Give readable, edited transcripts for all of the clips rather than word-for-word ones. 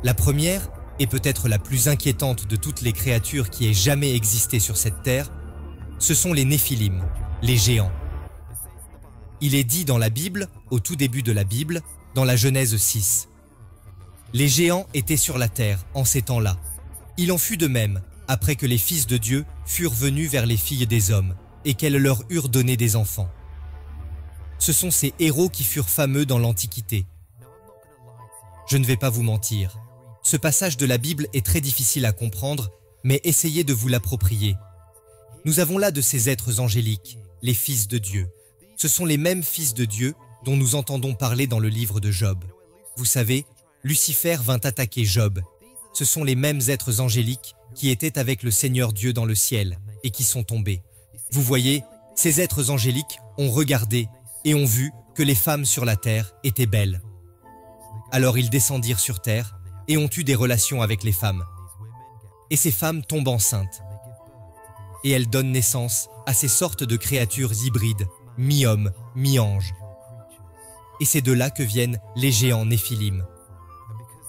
La première, et peut-être la plus inquiétante de toutes les créatures qui aient jamais existé sur cette terre, ce sont les Néphilim, les géants. Il est dit dans la Bible, au tout début de la Bible, dans la Genèse 6. Les géants étaient sur la terre en ces temps-là. Il en fut de même, après que les fils de Dieu furent venus vers les filles des hommes, et qu'elles leur eurent donné des enfants. Ce sont ces héros qui furent fameux dans l'Antiquité. Je ne vais pas vous mentir. Ce passage de la Bible est très difficile à comprendre, mais essayez de vous l'approprier. Nous avons là de ces êtres angéliques, les fils de Dieu. Ce sont les mêmes fils de Dieu dont nous entendons parler dans le livre de Job. Vous savez, Lucifer vint attaquer Job. Ce sont les mêmes êtres angéliques qui étaient avec le Seigneur Dieu dans le ciel et qui sont tombés. Vous voyez, ces êtres angéliques ont regardé et ont vu que les femmes sur la terre étaient belles. Alors ils descendirent sur terre et ont eu des relations avec les femmes. Et ces femmes tombent enceintes. Et elles donnent naissance à ces sortes de créatures hybrides, mi-hommes, mi-anges. Et c'est de là que viennent les géants Néphilim.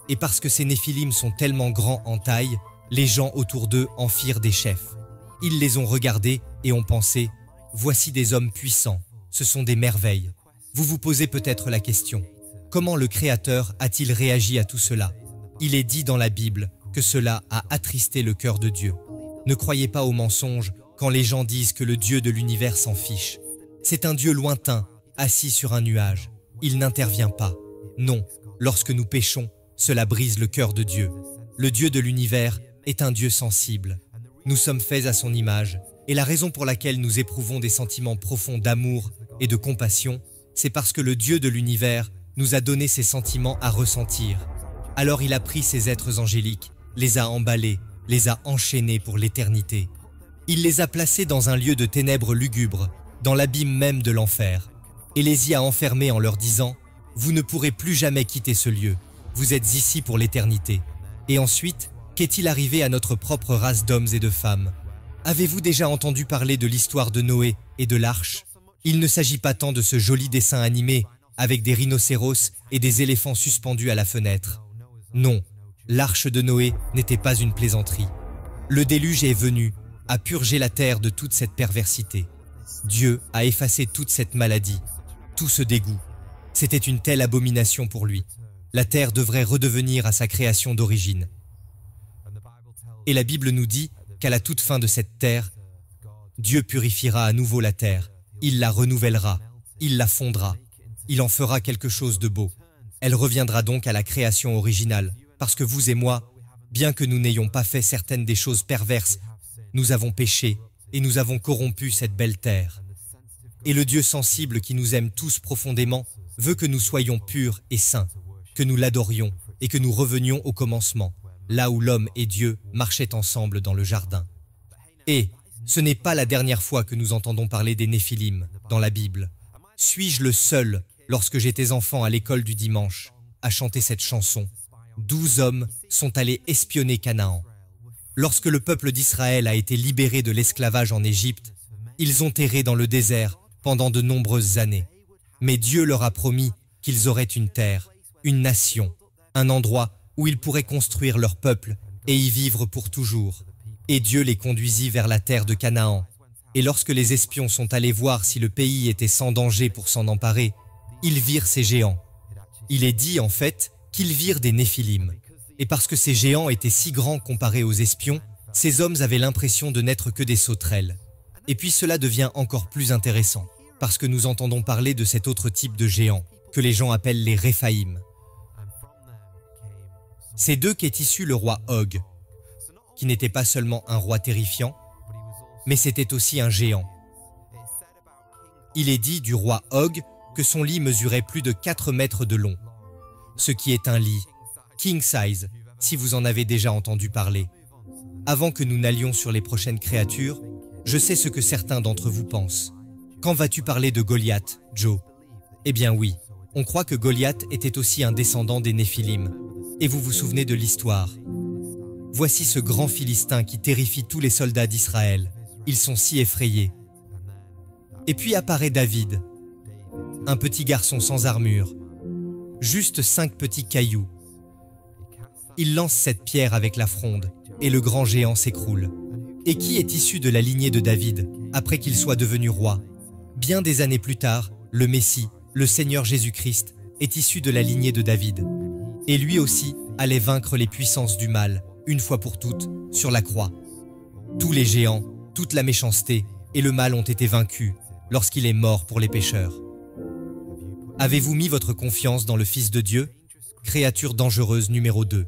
Et parce que ces Néphilim sont tellement grands en taille, les gens autour d'eux en firent des chefs. Ils les ont regardés et ont pensé, voici des hommes puissants, ce sont des merveilles. Vous vous posez peut-être la question, comment le Créateur a-t-il réagi à tout cela? Il est dit dans la Bible que cela a attristé le cœur de Dieu. Ne croyez pas aux mensonges quand les gens disent que le Dieu de l'univers s'en fiche. C'est un Dieu lointain, assis sur un nuage. Il n'intervient pas. Non, lorsque nous péchons, cela brise le cœur de Dieu. Le Dieu de l'univers est un Dieu sensible. Nous sommes faits à son image, et la raison pour laquelle nous éprouvons des sentiments profonds d'amour et de compassion, c'est parce que le Dieu de l'univers nous a donné ces sentiments à ressentir. Alors il a pris ces êtres angéliques, les a emballés, les a enchaînés pour l'éternité. Il les a placés dans un lieu de ténèbres lugubres, dans l'abîme même de l'enfer, et les y a enfermés en leur disant « Vous ne pourrez plus jamais quitter ce lieu, vous êtes ici pour l'éternité. » Et ensuite, qu'est-il arrivé à notre propre race d'hommes et de femmes? Avez-vous déjà entendu parler de l'histoire de Noé et de l'arche? Il ne s'agit pas tant de ce joli dessin animé avec des rhinocéros et des éléphants suspendus à la fenêtre. Non, l'arche de Noé n'était pas une plaisanterie. Le déluge est venu, a purgé la terre de toute cette perversité. Dieu a effacé toute cette maladie, tout ce dégoût. C'était une telle abomination pour lui. La terre devrait redevenir à sa création d'origine. Et la Bible nous dit qu'à la toute fin de cette terre, Dieu purifiera à nouveau la terre. Il la renouvellera, il la fondera, il en fera quelque chose de beau. Elle reviendra donc à la création originale, parce que vous et moi, bien que nous n'ayons pas fait certaines des choses perverses, nous avons péché et nous avons corrompu cette belle terre. Et le Dieu sensible qui nous aime tous profondément veut que nous soyons purs et saints, que nous l'adorions et que nous revenions au commencement, là où l'homme et Dieu marchaient ensemble dans le jardin. Et ce n'est pas la dernière fois que nous entendons parler des Néphilim dans la Bible. Suis-je le seul, lorsque j'étais enfant à l'école du dimanche, à chanter cette chanson? 12 hommes sont allés espionner Canaan. Lorsque le peuple d'Israël a été libéré de l'esclavage en Égypte, ils ont erré dans le désert pendant de nombreuses années. Mais Dieu leur a promis qu'ils auraient une terre, une nation, un endroit où ils pourraient construire leur peuple et y vivre pour toujours. Et Dieu les conduisit vers la terre de Canaan. Et lorsque les espions sont allés voir si le pays était sans danger pour s'en emparer, ils virent ces géants. Il est dit en fait qu'ils virent des Néphilim. Et parce que ces géants étaient si grands comparés aux espions, ces hommes avaient l'impression de n'être que des sauterelles. Et puis cela devient encore plus intéressant, parce que nous entendons parler de cet autre type de géants, que les gens appellent les Réphaïm. C'est d'eux qu'est issu le roi Og, qui n'était pas seulement un roi terrifiant, mais c'était aussi un géant. Il est dit du roi Og que son lit mesurait plus de 4 mètres de long, ce qui est un lit king size, si vous en avez déjà entendu parler. Avant que nous n'allions sur les prochaines créatures, je sais ce que certains d'entre vous pensent. Quand vas-tu parler de Goliath, Joe? Eh bien oui, on croit que Goliath était aussi un descendant des Néphilim. Et vous vous souvenez de l'histoire. Voici ce grand Philistin qui terrifie tous les soldats d'Israël. Ils sont si effrayés. Et puis apparaît David, un petit garçon sans armure, juste 5 petits cailloux. Il lance cette pierre avec la fronde, et le grand géant s'écroule. Et qui est issu de la lignée de David, après qu'il soit devenu roi? Bien des années plus tard, le Messie, le Seigneur Jésus-Christ, est issu de la lignée de David. Et lui aussi allait vaincre les puissances du mal, une fois pour toutes, sur la croix. Tous les géants, toute la méchanceté et le mal ont été vaincus lorsqu'il est mort pour les pécheurs. Avez-vous mis votre confiance dans le Fils de Dieu? Créature dangereuse numéro 2.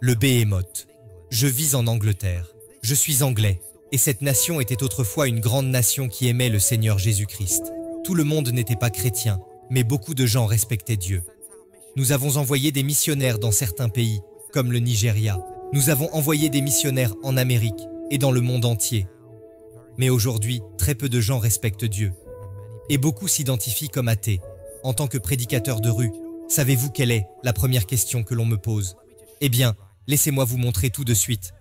Le Béhémoth. Je vis en Angleterre. Je suis anglais, et cette nation était autrefois une grande nation qui aimait le Seigneur Jésus-Christ. Tout le monde n'était pas chrétien, mais beaucoup de gens respectaient Dieu. Nous avons envoyé des missionnaires dans certains pays, comme le Nigeria. Nous avons envoyé des missionnaires en Amérique et dans le monde entier. Mais aujourd'hui, très peu de gens respectent Dieu. Et beaucoup s'identifient comme athées. En tant que prédicateur de rue, savez-vous quelle est la première question que l'on me pose? Eh bien, laissez-moi vous montrer tout de suite.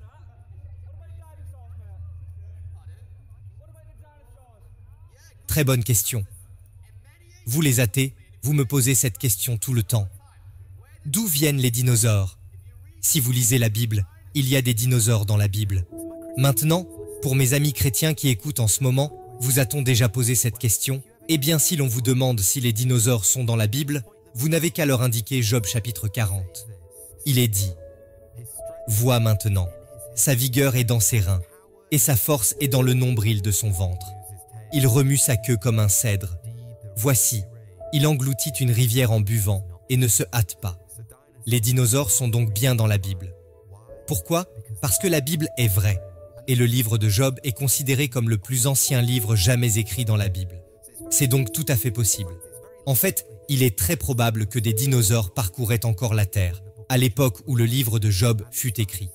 Très bonne question. Vous les athées, vous me posez cette question tout le temps. D'où viennent les dinosaures? Si vous lisez la Bible, il y a des dinosaures dans la Bible. Maintenant, pour mes amis chrétiens qui écoutent en ce moment, vous a-t-on déjà posé cette question? Eh bien, si l'on vous demande si les dinosaures sont dans la Bible, vous n'avez qu'à leur indiquer Job chapitre 40. Il est dit: vois maintenant, sa vigueur est dans ses reins, et sa force est dans le nombril de son ventre. Il remue sa queue comme un cèdre. Voici, il engloutit une rivière en buvant, et ne se hâte pas. Les dinosaures sont donc bien dans la Bible. Pourquoi? Parce que la Bible est vraie, et le livre de Job est considéré comme le plus ancien livre jamais écrit dans la Bible. C'est donc tout à fait possible. En fait, il est très probable que des dinosaures parcouraient encore la Terre, à l'époque où le livre de Job fut écrit.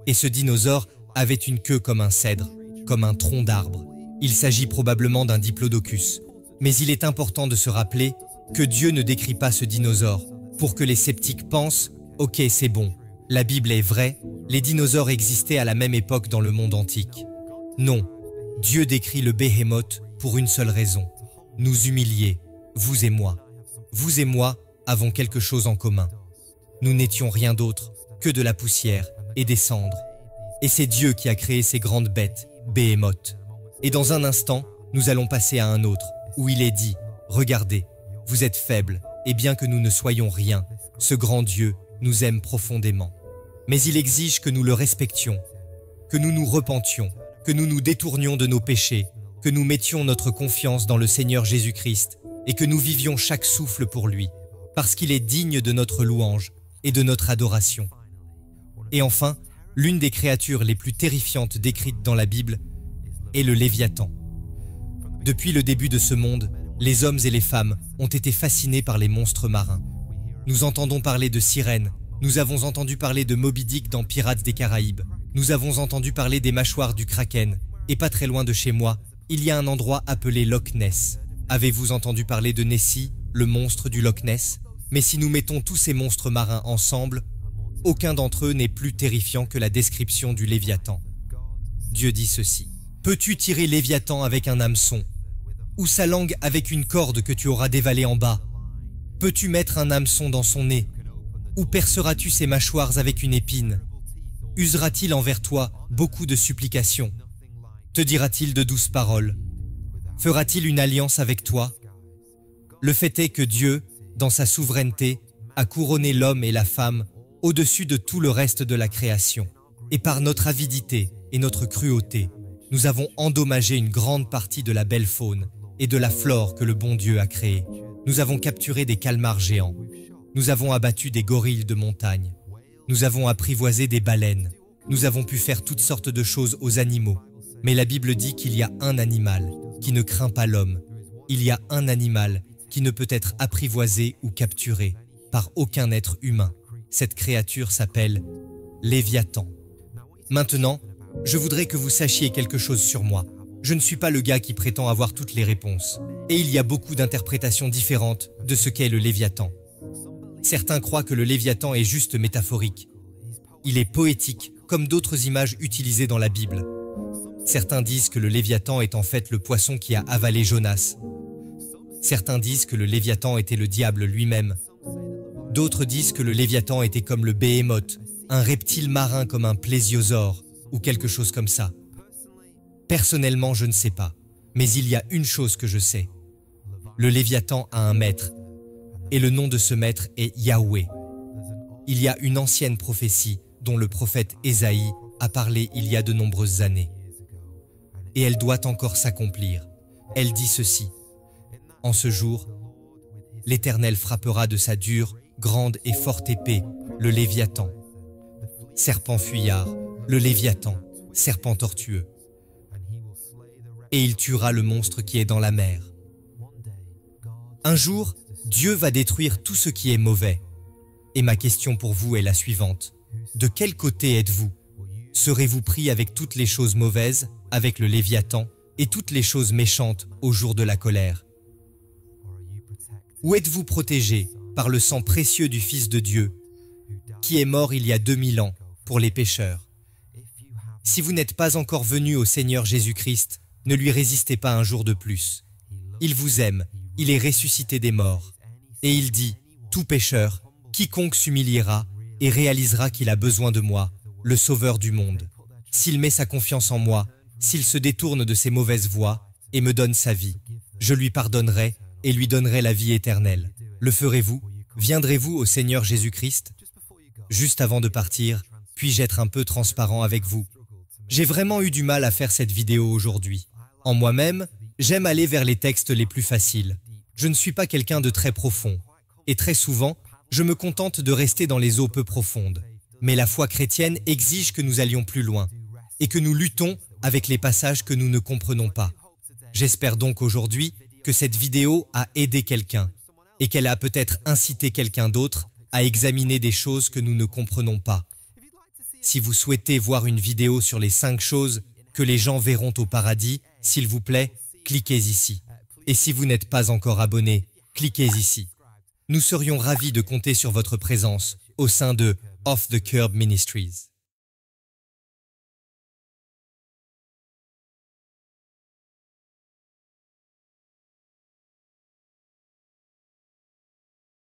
Et ce dinosaure avait une queue comme un cèdre, comme un tronc d'arbre. Il s'agit probablement d'un diplodocus. Mais il est important de se rappeler que Dieu ne décrit pas ce dinosaure pour que les sceptiques pensent « Ok, c'est bon, la Bible est vraie, les dinosaures existaient à la même époque dans le monde antique. » Non, Dieu décrit le Béhémoth pour une seule raison: nous humilier, vous et moi. Vous et moi avons quelque chose en commun. Nous n'étions rien d'autre que de la poussière et des cendres. Et c'est Dieu qui a créé ces grandes bêtes, Béhémoth. Et dans un instant, nous allons passer à un autre, où il est dit: regardez, vous êtes faibles, et bien que nous ne soyons rien, ce grand Dieu nous aime profondément. Mais il exige que nous le respections, que nous nous repentions, que nous nous détournions de nos péchés, que nous mettions notre confiance dans le Seigneur Jésus-Christ, et que nous vivions chaque souffle pour lui, parce qu'il est digne de notre louange et de notre adoration. Et enfin, l'une des créatures les plus terrifiantes décrites dans la Bible est le Léviathan. Depuis le début de ce monde, les hommes et les femmes ont été fascinés par les monstres marins. Nous entendons parler de sirènes, nous avons entendu parler de Moby Dick dans Pirates des Caraïbes, nous avons entendu parler des mâchoires du Kraken, et pas très loin de chez moi, il y a un endroit appelé Loch Ness. Avez-vous entendu parler de Nessie, le monstre du Loch Ness? Mais si nous mettons tous ces monstres marins ensemble, aucun d'entre eux n'est plus terrifiant que la description du Léviathan. Dieu dit ceci: peux-tu tirer Léviathan avec un hameçon? Ou sa langue avec une corde que tu auras dévalée en bas? Peux-tu mettre un hameçon dans son nez? Ou perceras-tu ses mâchoires avec une épine? Usera-t-il envers toi beaucoup de supplications? Te dira-t-il de douces paroles? Fera-t-il une alliance avec toi? Le fait est que Dieu, dans sa souveraineté, a couronné l'homme et la femme au-dessus de tout le reste de la création. Et par notre avidité et notre cruauté, nous avons endommagé une grande partie de la belle faune et de la flore que le bon Dieu a créée. Nous avons capturé des calmars géants. Nous avons abattu des gorilles de montagne. Nous avons apprivoisé des baleines. Nous avons pu faire toutes sortes de choses aux animaux. Mais la Bible dit qu'il y a un animal qui ne craint pas l'homme. Il y a un animal qui ne peut être apprivoisé ou capturé par aucun être humain. Cette créature s'appelle Léviathan. Maintenant, je voudrais que vous sachiez quelque chose sur moi. Je ne suis pas le gars qui prétend avoir toutes les réponses. Et il y a beaucoup d'interprétations différentes de ce qu'est le Léviathan. Certains croient que le Léviathan est juste métaphorique. Il est poétique, comme d'autres images utilisées dans la Bible. Certains disent que le Léviathan est en fait le poisson qui a avalé Jonas. Certains disent que le Léviathan était le diable lui-même. D'autres disent que le Léviathan était comme le Béhémoth, un reptile marin comme un plésiosaure ou quelque chose comme ça. Personnellement, je ne sais pas, mais il y a une chose que je sais. Le Léviathan a un maître, et le nom de ce maître est Yahweh. Il y a une ancienne prophétie dont le prophète Ésaïe a parlé il y a de nombreuses années. Et elle doit encore s'accomplir. Elle dit ceci. En ce jour, l'Éternel frappera de sa dure, grande et forte épée, le Léviathan. Serpent fuyard, le Léviathan, serpent tortueux. Et il tuera le monstre qui est dans la mer. Un jour, Dieu va détruire tout ce qui est mauvais. Et ma question pour vous est la suivante. De quel côté êtes-vous? Serez-vous pris avec toutes les choses mauvaises, avec le Léviathan, et toutes les choses méchantes au jour de la colère? Ou êtes-vous protégé par le sang précieux du Fils de Dieu, qui est mort il y a 2000 ans pour les pécheurs? Si vous n'êtes pas encore venu au Seigneur Jésus-Christ, ne lui résistez pas un jour de plus. Il vous aime, il est ressuscité des morts. Et il dit, tout pécheur, quiconque s'humiliera et réalisera qu'il a besoin de moi, le Sauveur du monde. S'il met sa confiance en moi, s'il se détourne de ses mauvaises voies et me donne sa vie, je lui pardonnerai et lui donnerai la vie éternelle. Le ferez-vous? Viendrez-vous au Seigneur Jésus-Christ? Juste avant de partir, puis-je être un peu transparent avec vous? J'ai vraiment eu du mal à faire cette vidéo aujourd'hui. En moi-même, j'aime aller vers les textes les plus faciles. Je ne suis pas quelqu'un de très profond. Et très souvent, je me contente de rester dans les eaux peu profondes. Mais la foi chrétienne exige que nous allions plus loin et que nous luttons avec les passages que nous ne comprenons pas. J'espère donc aujourd'hui que cette vidéo a aidé quelqu'un et qu'elle a peut-être incité quelqu'un d'autre à examiner des choses que nous ne comprenons pas. Si vous souhaitez voir une vidéo sur les 5 choses que les gens verront au paradis, s'il vous plaît, cliquez ici. Et si vous n'êtes pas encore abonné, cliquez ici. Nous serions ravis de compter sur votre présence au sein de Off the Curb Ministries.